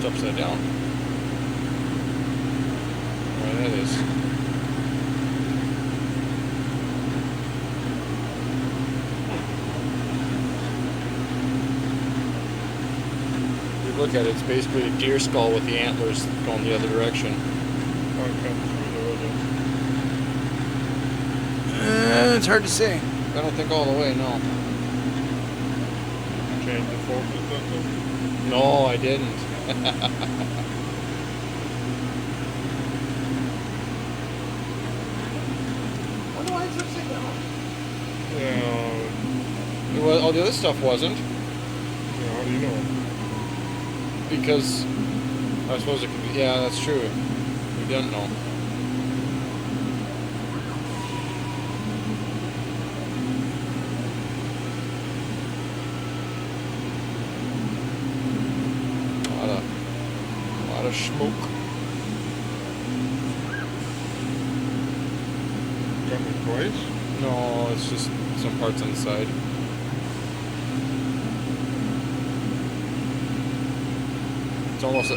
flipped upside down. Right, that is. If you look at it, it's basically a deer skull with the antlers going the other direction. Oh, it comes through the window. It's hard to say. I don't think all the way, no. Change the focus on them. No, I didn't. Wonder why it's upside down. Yeah. Well, all the other stuff wasn't. Yeah, how do you know? Because I suppose it could be. Yeah, that's true. We didn't know. A lot of smoke. Got me twice? No, it's just some parts on the side. It's almost.